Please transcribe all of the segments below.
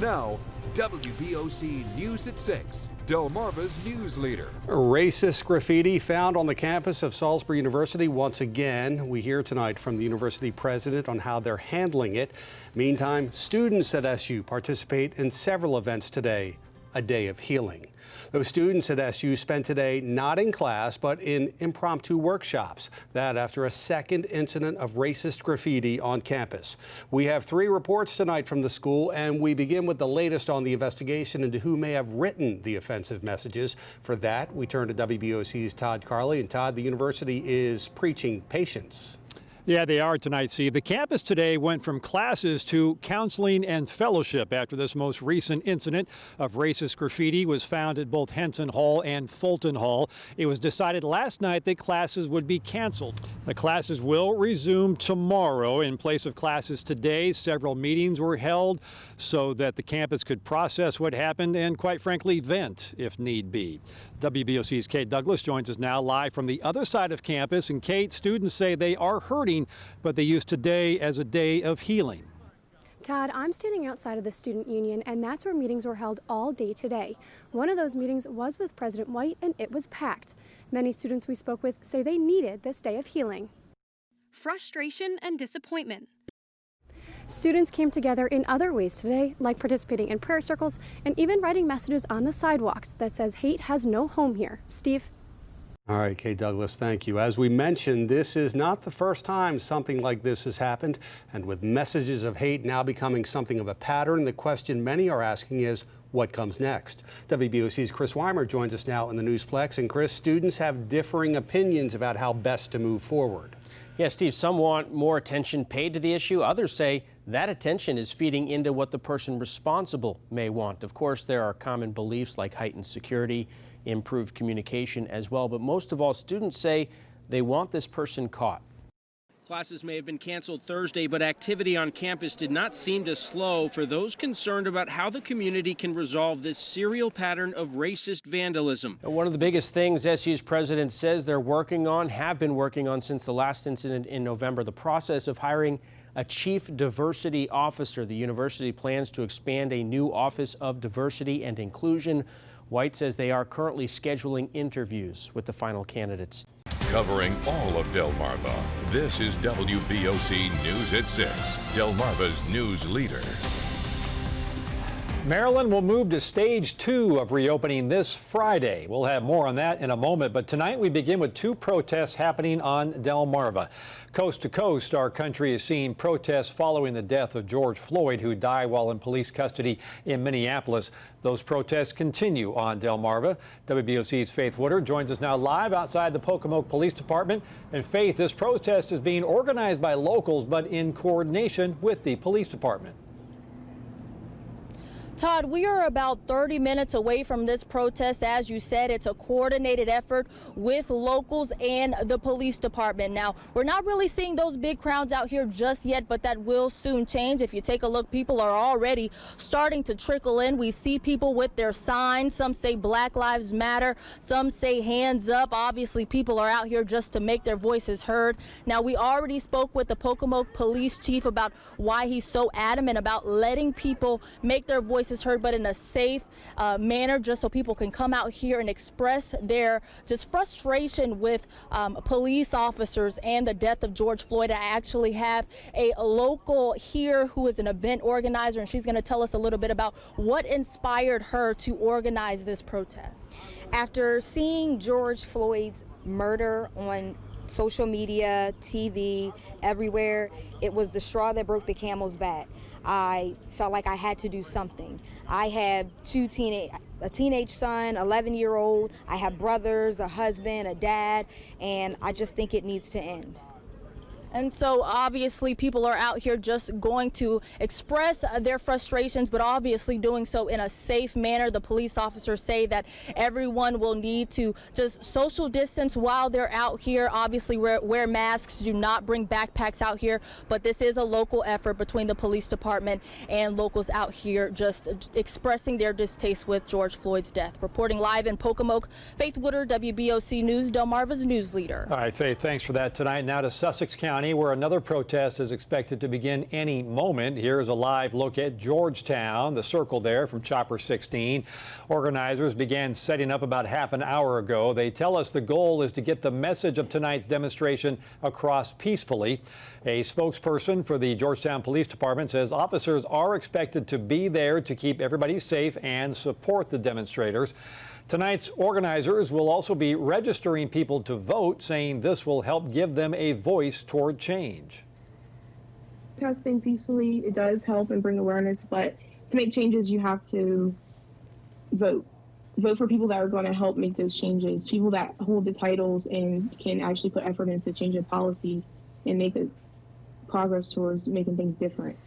Now, WBOC News at 6, Delmarva's news leader. Racist graffiti found on the campus of Salisbury University once again. We hear tonight from the university president on how they're handling it. Meantime, students at SU participate in several events today, a day of healing. Those students at SU spent today not in class, but in impromptu workshops. That after a second incident of racist graffiti on campus. We have 3 reports tonight from the school, and we begin with the latest on the investigation into who may have written the offensive messages. For that, we turn to WBOC's Todd Carley. And Todd, the university is preaching patience. Yeah, they are tonight, Steve. The campus today went from classes to counseling and fellowship after this most recent incident of racist graffiti was found at both Henson Hall and Fulton Hall. It was decided last night that classes would be canceled. The classes will resume tomorrow. In place of classes today, several meetings were held so that the campus could process what happened and, quite frankly, vent if need be. WBOC's Kate Douglas joins us now live from the other side of campus. And Kate, students say they are hurting, but they use today as a day of healing. Todd, I'm standing outside of the student union, and that's where meetings were held all day today. One of those meetings was with President White, and it was packed. Many students we spoke with say they needed this day of healing. Frustration and disappointment. Students came together in other ways today, like participating in prayer circles and even writing messages on the sidewalks that says hate has no home here. Steve? All right, Kate Douglas, thank you. As we mentioned, this is not the first time something like this has happened. And with messages of hate now becoming something of a pattern, the question many are asking is, what comes next? WBOC's Chris Weimer joins us now in the Newsplex. And Chris, students have differing opinions about how best to move forward. Yeah, Steve, some want more attention paid to the issue. Others say that attention is feeding into what the person responsible may want. Of course, there are common beliefs like heightened security, improved communication as well. But most of all, students say they want this person caught. Classes may have been canceled Thursday, but activity on campus did not seem to slow for those concerned about how the community can resolve this serial pattern of racist vandalism. One of the biggest things SU's president says they're have been working on since the last incident in November, the process of hiring a chief diversity officer. The university plans to expand a new office of diversity and inclusion. White says they are currently scheduling interviews with the final candidates. Covering all of Delmarva, this is WBOC News at 6, Delmarva's news leader. Maryland will move to stage 2 of reopening this Friday. We'll have more on that in a moment, but tonight we begin with 2 protests happening on Delmarva. Coast to coast, our country is seeing protests following the death of George Floyd, who died while in police custody in Minneapolis. Those protests continue on Delmarva. WBOC's Faith Woodard joins us now live outside the Pocomoke Police Department. And Faith, this protest is being organized by locals, but in coordination with the police department. Todd, we are about 30 minutes away from this protest. As you said, it's a coordinated effort with locals and the police department. Now, we're not really seeing those big crowds out here just yet, but that will soon change. If you take a look, people are already starting to trickle in. We see people with their signs. Some say Black Lives Matter. Some say hands up. Obviously, people are out here just to make their voices heard. Now, we already spoke with the Pocomoke police chief about why he's so adamant about letting people make their voices heard, but in a safe manner, just so people can come out here and express their just frustration with police officers and the death of George Floyd. I actually have a local here who is an event organizer, and she's going to tell us a little bit about what inspired her to organize this protest. After seeing George Floyd's murder on social media, TV, everywhere, it was the straw that broke the camel's back. I felt like I had to do something. I have a teenage son, 11-year-old. I have brothers, a husband, a dad, and I just think it needs to end. And so obviously people are out here just going to express their frustrations, but obviously doing so in a safe manner. The police officers say that everyone will need to just social distance while they're out here. Obviously wear masks, do not bring backpacks out here, but this is a local effort between the police department and locals out here just expressing their distaste with George Floyd's death. Reporting live in Pocomoke, Faith Woodard, WBOC News, Delmarva's news leader. All right, Faith, thanks for that tonight. Now to Sussex County. Carney, where another protest is expected to begin any moment. Here's a live look at Georgetown, the circle there from Chopper 16. Organizers began setting up about half an hour ago. They tell us the goal is to get the message of tonight's demonstration across peacefully. A spokesperson for the Georgetown Police Department says officers are expected to be there to keep everybody safe and support the demonstrators. Tonight's organizers will also be registering people to vote, saying this will help give them a voice toward change. Protesting peacefully, it does help and bring awareness, but to make changes, you have to vote. Vote for people that are going to help make those changes, people that hold the titles and can actually put effort into changing policies and make progress towards making things different.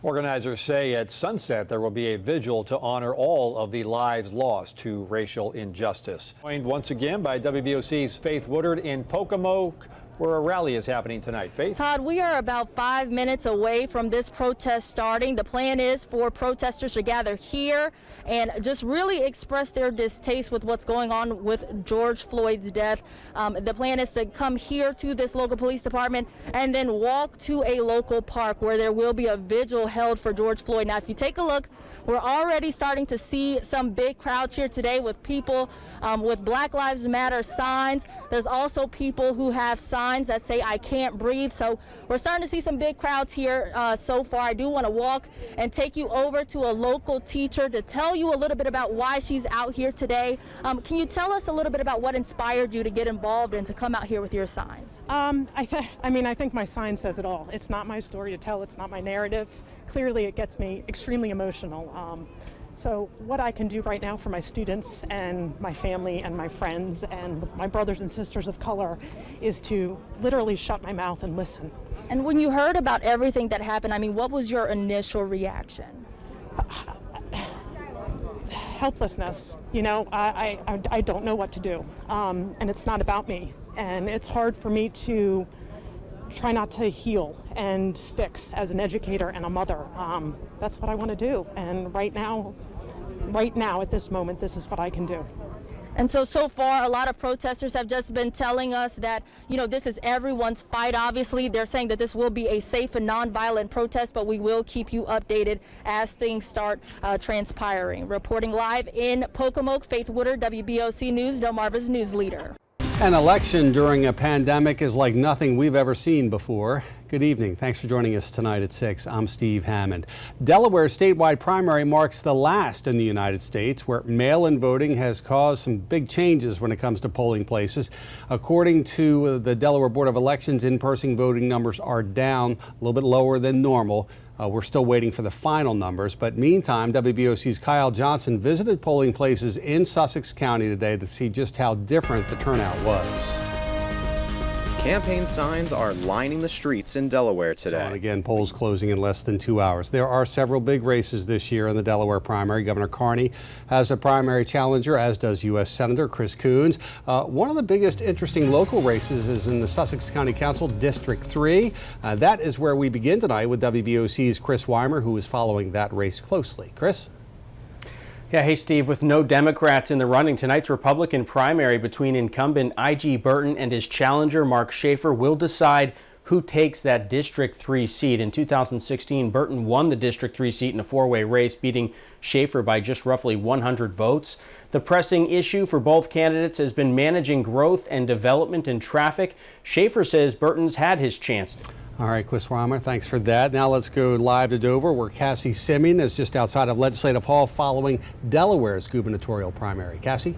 Organizers say at sunset there will be a vigil to honor all of the lives lost to racial injustice. Joined once again by WBOC's Faith Woodard in Pocomoke, where a rally is happening tonight. Faith? Todd, we are about 5 minutes away from this protest starting. The plan is for protesters to gather here and just really express their distaste with what's going on with George Floyd's death. The plan is to come here to this local police department and then walk to a local park where there will be a vigil held for George Floyd. Now, if you take a look, we're already starting to see some big crowds here today with people with Black Lives Matter signs. There's also people who have signs that say "I can't breathe." So we're starting to see some big crowds here so far. I do want to walk and take you over to a local teacher to tell you a little bit about why she's out here today. Can you tell us a little bit about what inspired you to get involved and to come out here with your sign? I think my sign says it all. It's not my story to tell. It's not my narrative. Clearly, it gets me extremely emotional. So what I can do right now for my students and my family and my friends and my brothers and sisters of color is to literally shut my mouth and listen. And when you heard about everything that happened, I mean, what was your initial reaction? Helplessness. You know, I don't know what to do. And it's not about me. And it's hard for me to try not to heal and fix as an educator and a mother. That's what I want to do. And right now, at this moment, this is what I can do. And so far, a lot of protesters have just been telling us that, you know, this is everyone's fight. Obviously, they're saying that this will be a safe and nonviolent protest, but we will keep you updated as things start transpiring. Reporting live in Pocomoke, Faith Woodard, WBOC News, Delmarva's news leader. An election during a pandemic is like nothing we've ever seen before. Good evening. Thanks for joining us tonight at 6. I'm Steve Hammond. Delaware's statewide primary marks the last in the United States, where mail-in voting has caused some big changes when it comes to polling places. According to the Delaware Board of Elections, in-person voting numbers are down a little bit lower than normal. We're still waiting for the final numbers, but meantime, WBOC's Kyle Johnson visited polling places in Sussex County today to see just how different the turnout was. Campaign signs are lining the streets in Delaware today. And again, polls closing in less than 2 hours. There are several big races this year in the Delaware primary. Governor Carney has a primary challenger, as does U.S. Senator Chris Coons. One of the biggest interesting local races is in the Sussex County Council District 3. That is where we begin tonight with WBOC's Chris Weimer, who is following that race closely. Chris? Yeah, hey Steve, with no Democrats in the running, tonight's Republican primary between incumbent I.G. Burton and his challenger Mark Schaefer will decide who takes that District 3 seat. In 2016, Burton won the District 3 seat in a four-way race, beating Schaefer by just roughly 100 votes. The pressing issue for both candidates has been managing growth and development in traffic. Schaefer says Burton's had his chance. All right, Chris Weimer, thanks for that. Now let's go live to Dover, where Cassie Simeon is just outside of Legislative Hall following Delaware's gubernatorial primary. Cassie?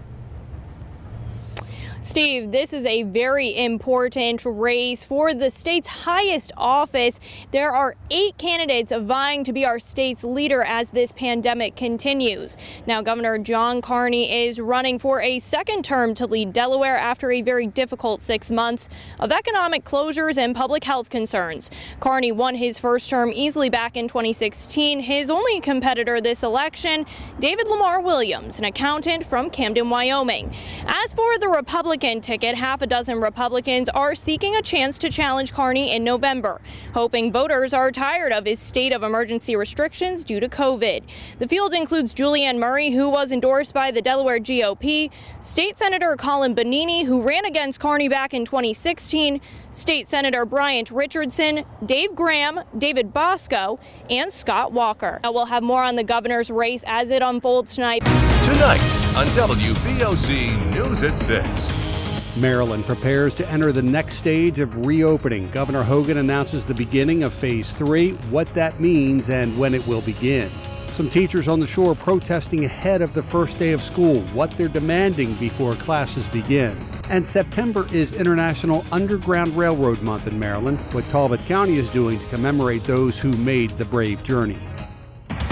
Steve, this is a very important race for the state's highest office. There are 8 candidates vying to be our state's leader as this pandemic continues. Now, Governor John Carney is running for a second term to lead Delaware after a very difficult 6 months of economic closures and public health concerns. Carney won his first term easily back in 2016. His only competitor this election, David Lamar Williams, an accountant from Camden, Wyoming. As for the Republican ticket, half a dozen Republicans are seeking a chance to challenge Carney in November, hoping voters are tired of his state of emergency restrictions due to COVID. The field includes Julianne Murray, who was endorsed by the Delaware GOP, State Senator Colin Bonini, who ran against Carney back in 2016, State Senator Bryant Richardson, Dave Graham, David Bosco, and Scott Walker. Now we'll have more on the governor's race as it unfolds tonight. Tonight on WBOC News at 6. Maryland prepares to enter the next stage of reopening. Governor Hogan announces the beginning of Phase 3, what that means, and when it will begin. Some teachers on the shore protesting ahead of the first day of school, what they're demanding before classes begin. And September is International Underground Railroad Month in Maryland, what Talbot County is doing to commemorate those who made the brave journey.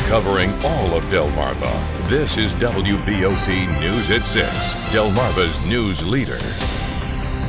Covering all of Delmarva, this is WBOC News at 6, Delmarva's news leader.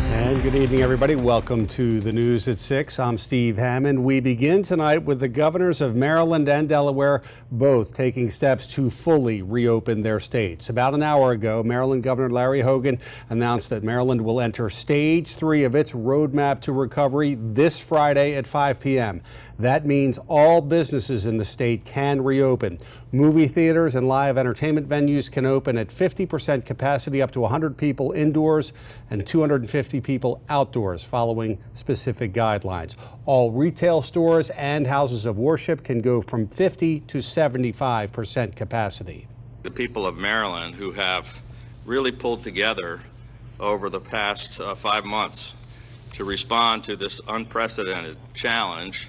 And good evening, everybody. Welcome to the News at 6. I'm Steve Hammond. We begin tonight with the governors of Maryland and Delaware both taking steps to fully reopen their states. About an hour ago, Maryland Governor Larry Hogan announced that Maryland will enter Stage 3 of its roadmap to recovery this Friday at 5 p.m. That means all businesses in the state can reopen. Movie theaters and live entertainment venues can open at 50% capacity, up to 100 people indoors and 250 people outdoors, following specific guidelines. All retail stores and houses of worship can go from 50 to 75% capacity. The people of Maryland who have really pulled together over the past 5 months to respond to this unprecedented challenge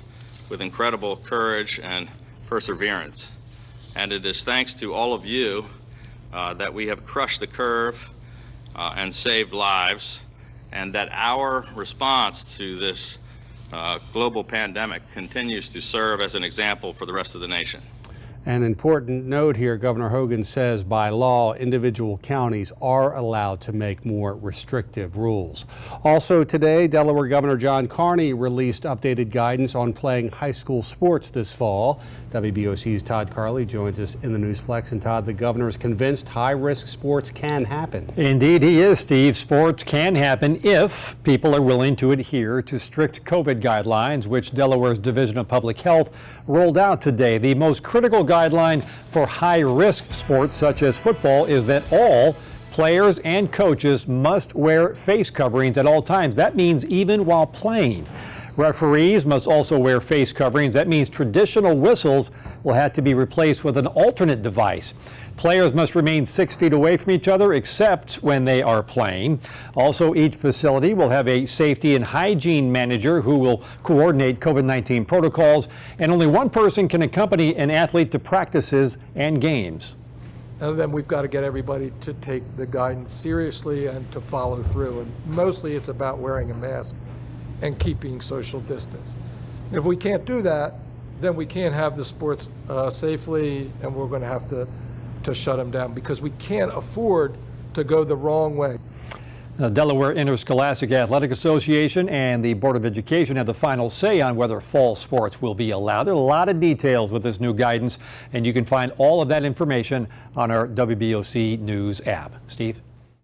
with incredible courage and perseverance. And it is thanks to all of you that we have crushed the curve and saved lives, and that our response to this global pandemic continues to serve as an example for the rest of the nation. An important note here, Governor Hogan says by law, individual counties are allowed to make more restrictive rules. Also today, Delaware Governor John Carney released updated guidance on playing high school sports this fall. WBOC's Todd Carley joins us in the Newsplex. And Todd, the governor is convinced high-risk sports can happen. Indeed he is, Steve. Sports can happen if people are willing to adhere to strict COVID guidelines, which Delaware's Division of Public Health rolled out today. The most critical guideline for high-risk sports such as football is that all players and coaches must wear face coverings at all times. That means even while playing. Referees must also wear face coverings. That means traditional whistles will have to be replaced with an alternate device. Players must remain 6 feet away from each other except when they are playing. Also, each facility will have a safety and hygiene manager who will coordinate COVID-19 protocols, and only one person can accompany an athlete to practices and games. And then we've got to get everybody to take the guidance seriously and to follow through. And mostly it's about wearing a mask and keeping social distance. If we can't do that, then we can't have the sports safely, and we're going to have to shut them down because we can't afford to go the wrong way. The Delaware Interscholastic Athletic Association and the Board of Education have the final say on whether fall sports will be allowed. There are a lot of details with this new guidance, and you can find all of that information on our WBOC News app. Steve?